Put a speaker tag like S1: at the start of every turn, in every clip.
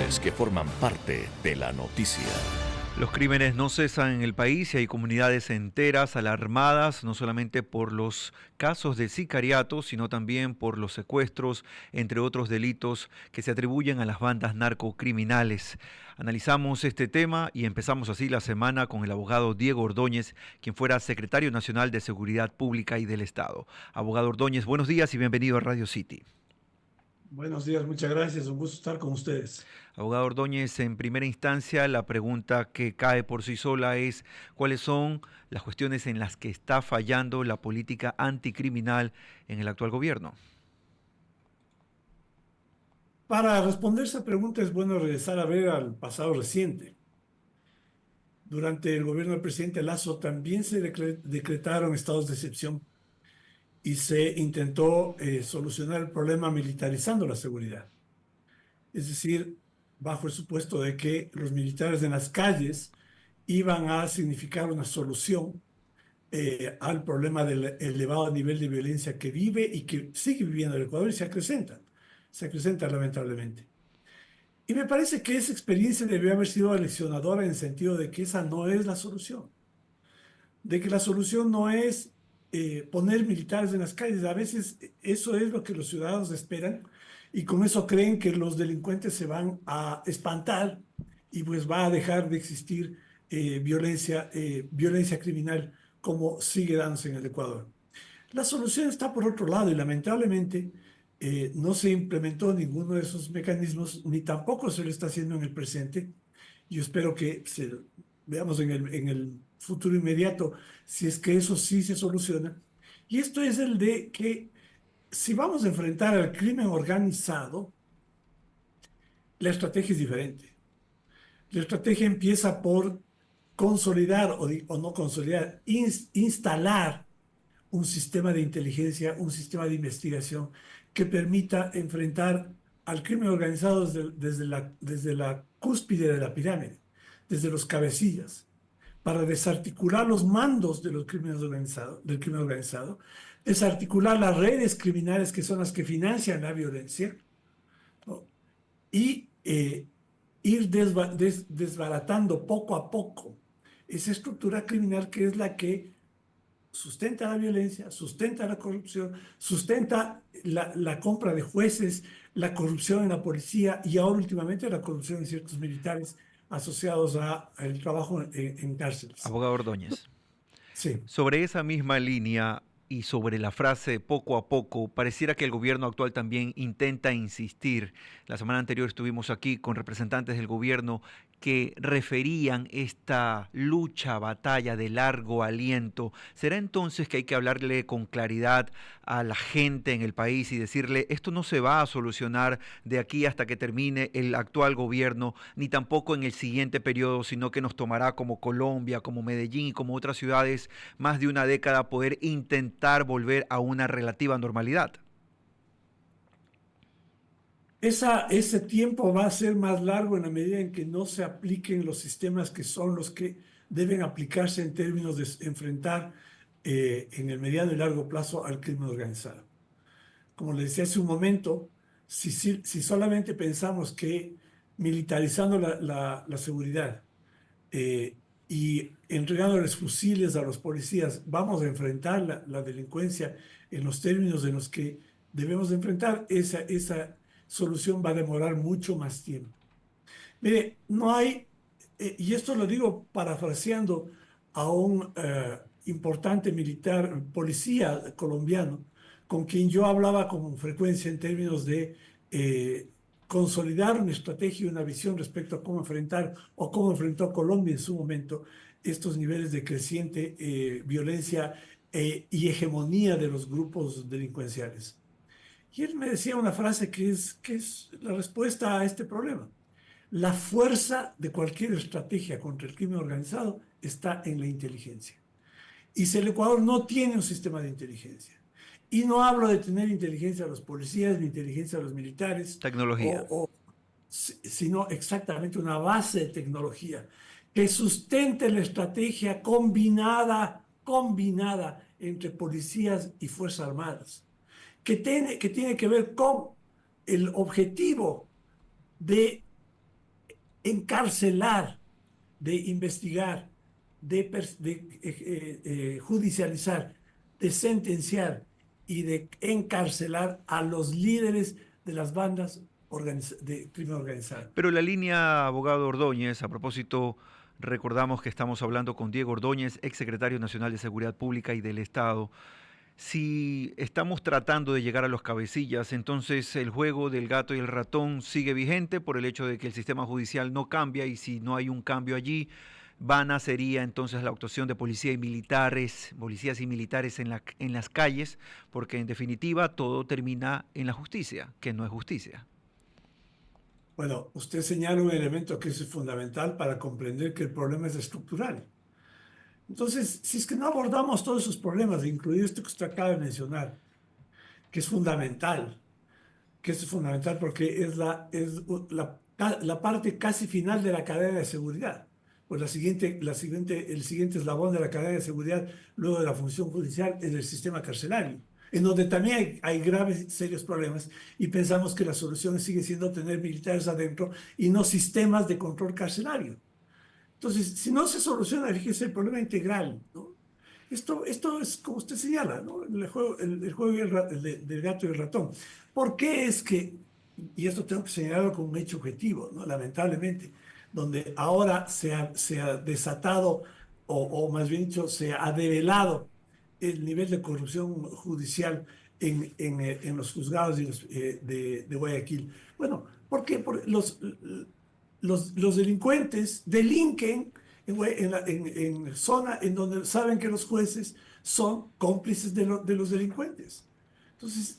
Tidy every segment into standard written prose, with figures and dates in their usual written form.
S1: voces que forman parte de la noticia.
S2: Los crímenes no cesan en el país y hay comunidades enteras alarmadas, no solamente por los casos de sicariato, sino también por los secuestros, entre otros delitos que se atribuyen a las bandas narcocriminales. Analizamos este tema y empezamos así la semana con el abogado Diego Ordóñez, quien fuera secretario nacional de Seguridad Pública y del Estado. Abogado Ordóñez, buenos días y bienvenido a Radio City.
S3: Buenos días, muchas gracias. Un gusto estar con ustedes.
S2: Abogado Ordóñez, en primera instancia, la pregunta que cae por sí sola es ¿cuáles son las cuestiones en las que está fallando la política anticriminal en el actual gobierno?
S3: Para responder esa pregunta es bueno regresar a ver al pasado reciente. Durante el gobierno del presidente Lasso también se decretaron estados de excepción y se intentó solucionar el problema militarizando la seguridad. Es decir, bajo el supuesto de que los militares en las calles iban a significar una solución al problema del elevado nivel de violencia que vive y que sigue viviendo el Ecuador y se acrecenta lamentablemente. Y me parece que esa experiencia debió haber sido aleccionadora en el sentido de que esa no es la solución, de que la solución no es poner militares en las calles. A veces eso es lo que los ciudadanos esperan y con eso creen que los delincuentes se van a espantar y pues va a dejar de existir violencia criminal como sigue dándose en el Ecuador. La solución está por otro lado y lamentablemente no se implementó ninguno de esos mecanismos ni tampoco se lo está haciendo en el presente. Yo espero que veamos en el futuro inmediato si es que eso sí se soluciona. Y esto es el de que si vamos a enfrentar al crimen organizado, la estrategia es diferente. La estrategia empieza por consolidar o no consolidar, instalar un sistema de inteligencia, un sistema de investigación que permita enfrentar al crimen organizado desde la cúspide de la pirámide, desde los cabecillas, para desarticular los mandos de los del crimen organizado, desarticular las redes criminales que son las que financian la violencia, ¿no? Y ir desbaratando poco a poco esa estructura criminal que es la que sustenta la violencia, sustenta la corrupción, sustenta la compra de jueces, la corrupción en la policía y ahora últimamente la corrupción en ciertos militares asociados al trabajo en cárceles.
S2: Abogado Ordóñez,
S3: Sí.
S2: sobre esa misma línea y sobre la frase poco a poco, pareciera que el gobierno actual también intenta insistir. La semana anterior estuvimos aquí con representantes del gobierno que referían esta lucha, batalla de largo aliento. ¿Será entonces que hay que hablarle con claridad a la gente en el país y decirle esto no se va a solucionar de aquí hasta que termine el actual gobierno, ni tampoco en el siguiente periodo, sino que nos tomará como Colombia, como Medellín y como otras ciudades más de una década poder intentar volver a una relativa normalidad?
S3: Ese tiempo va a ser más largo en la medida en que no se apliquen los sistemas que son los que deben aplicarse en términos de enfrentar en el mediano y largo plazo al crimen organizado. Como le decía hace un momento, si solamente pensamos que militarizando la seguridad y entregándoles fusiles a los policías vamos a enfrentar la delincuencia en los términos en los que debemos de enfrentar, esa solución va a demorar mucho más tiempo. Mire, no hay, y esto lo digo parafraseando a un importante militar, policía colombiano, con quien yo hablaba con frecuencia en términos de consolidar una estrategia y una visión respecto a cómo enfrentar o cómo enfrentó Colombia en su momento estos niveles de creciente violencia y hegemonía de los grupos delincuenciales. Y él me decía una frase que es la respuesta a este problema. La fuerza de cualquier estrategia contra el crimen organizado está en la inteligencia. Y si el Ecuador no tiene un sistema de inteligencia, y no hablo de tener inteligencia a los policías ni inteligencia a los militares,
S2: Tecnología.
S3: sino exactamente una base de tecnología que sustente la estrategia combinada entre policías y Fuerzas Armadas, que tiene que ver con el objetivo de encarcelar, de investigar, de judicializar, de sentenciar y de encarcelar a los líderes de las bandas de crimen organizado.
S2: Pero la línea, abogado Ordóñez, a propósito, recordamos que estamos hablando con Diego Ordóñez, exsecretario nacional de Seguridad Pública y del Estado. Si estamos tratando de llegar a los cabecillas, entonces el juego del gato y el ratón sigue vigente por el hecho de que el sistema judicial no cambia, y si no hay un cambio allí, vana sería entonces la actuación de policías y militares en las calles, porque en definitiva todo termina en la justicia, que no es justicia.
S3: Bueno, usted señala un elemento que es fundamental para comprender que el problema es estructural. Entonces, si es que no abordamos todos esos problemas, incluido esto que usted acaba de mencionar, que es fundamental, porque es la parte casi final de la cadena de seguridad. Pues el siguiente eslabón de la cadena de seguridad, luego de la función judicial, es el sistema carcelario, en donde también hay graves y serios problemas, y pensamos que la solución sigue siendo tener militares adentro y no sistemas de control carcelario. Entonces, si no se soluciona, fíjese, el problema integral, ¿no? Esto es como usted señala, ¿no? El juego del gato y el ratón. ¿Por qué es que, y esto tengo que señalarlo como un hecho objetivo, ¿no? Lamentablemente, donde ahora se ha desatado, o más bien dicho, se ha develado el nivel de corrupción judicial en los juzgados de Guayaquil? Bueno, porque los delincuentes delinquen en zona en donde saben que los jueces son cómplices de los delincuentes. Entonces,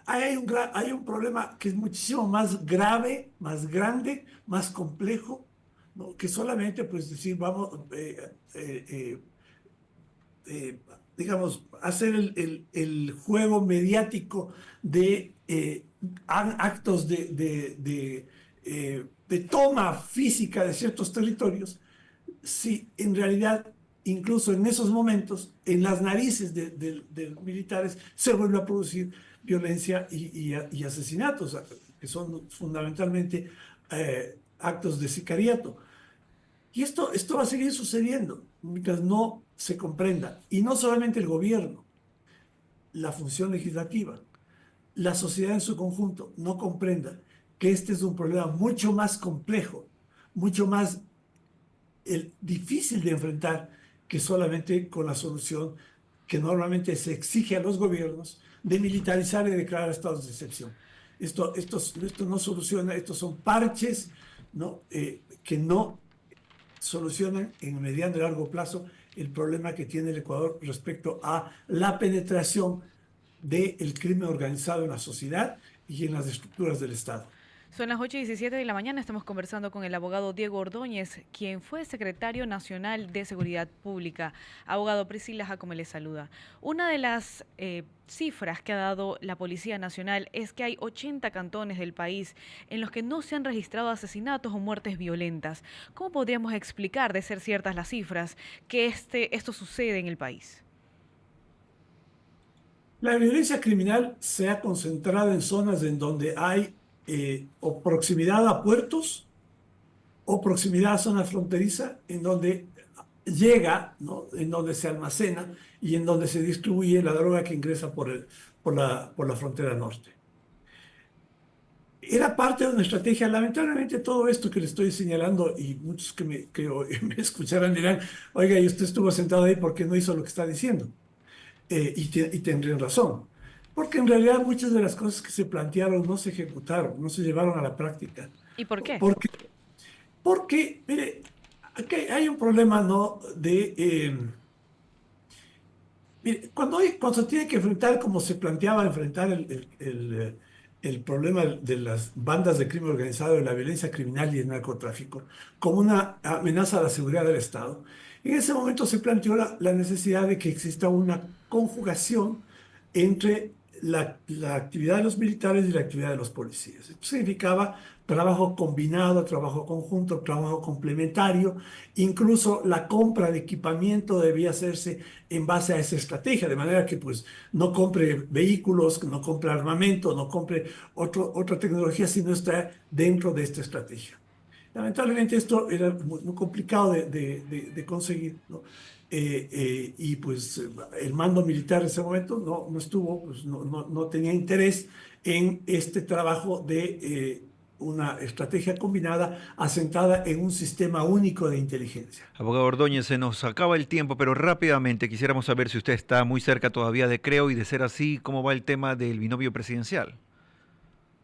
S3: hay un problema que es muchísimo más grave, más grande, más complejo, ¿no? Que solamente, pues, decir, vamos, digamos, hacer el juego mediático de actos de toma física de ciertos territorios, si en realidad, incluso en esos momentos, en las narices de militares, se vuelve a producir violencia y asesinatos, que son fundamentalmente actos de sicariato. Y esto va a seguir sucediendo mientras no se comprenda. Y no solamente el gobierno, la función legislativa, la sociedad en su conjunto no comprenda que este es un problema mucho más complejo, mucho más difícil de enfrentar, que solamente con la solución que normalmente se exige a los gobiernos de militarizar y declarar estados de excepción. Esto no soluciona, estos son parches, ¿no? Que no solucionan en mediano y largo plazo el problema que tiene el Ecuador respecto a la penetración del crimen organizado en la sociedad y en las estructuras del Estado.
S4: Son las 8:17 de la mañana, estamos conversando con el abogado Diego Ordóñez, quien fue secretario nacional de Seguridad Pública. Abogado, Priscila Jacome le saluda. Una de las cifras que ha dado la Policía Nacional es que hay 80 cantones del país en los que no se han registrado asesinatos o muertes violentas. ¿Cómo podríamos explicar, de ser ciertas las cifras, que esto sucede en el país?
S3: La violencia criminal se ha concentrado en zonas en donde hay o proximidad a puertos o proximidad a zona fronteriza, en donde llega, ¿no? En donde se almacena y en donde se distribuye la droga que ingresa por la frontera norte. Era parte de una estrategia. Lamentablemente, todo esto que le estoy señalando, y muchos que me escucharán dirán, oiga, y usted estuvo sentado ahí porque no hizo lo que está diciendo. Y tendrían razón, porque en realidad muchas de las cosas que se plantearon no se ejecutaron, no se llevaron a la práctica.
S4: ¿Y por qué?
S3: Porque mire, aquí hay un problema, ¿no? Mire, cuando se tiene que enfrentar, como se planteaba enfrentar el problema de las bandas de crimen organizado, de la violencia criminal y el narcotráfico, como una amenaza a la seguridad del Estado, en ese momento se planteó la necesidad de que exista una conjugación entre la actividad de los militares y la actividad de los policías. Esto significaba trabajo combinado, trabajo conjunto, trabajo complementario. Incluso la compra de equipamiento debía hacerse en base a esa estrategia, de manera que pues no compre vehículos, no compre armamento, no compre otra tecnología, sino está dentro de esta estrategia. Lamentablemente esto era muy complicado de conseguir, ¿no? Y pues el mando militar en ese momento no estuvo, pues no tenía interés en este trabajo de una estrategia combinada asentada en un sistema único de inteligencia.
S2: Abogado Ordóñez, se nos acaba el tiempo, pero rápidamente quisiéramos saber si usted está muy cerca todavía de Creo y de ser así, ¿cómo va el tema del binomio presidencial?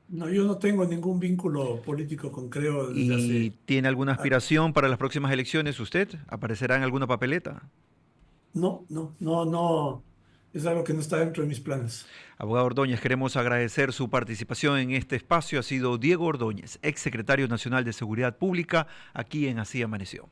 S3: No, yo no tengo ningún vínculo político con Creo desde
S2: ¿Y
S3: hace...
S2: tiene alguna
S3: ah,
S2: aspiración para las próximas elecciones usted? ¿Aparecerá en alguna papeleta?
S3: no, es algo que no está dentro de mis planes.
S2: Abogado Ordóñez, queremos agradecer su participación en este espacio. Ha sido Diego Ordóñez, exsecretario nacional de Seguridad Pública, aquí en Así Amaneció.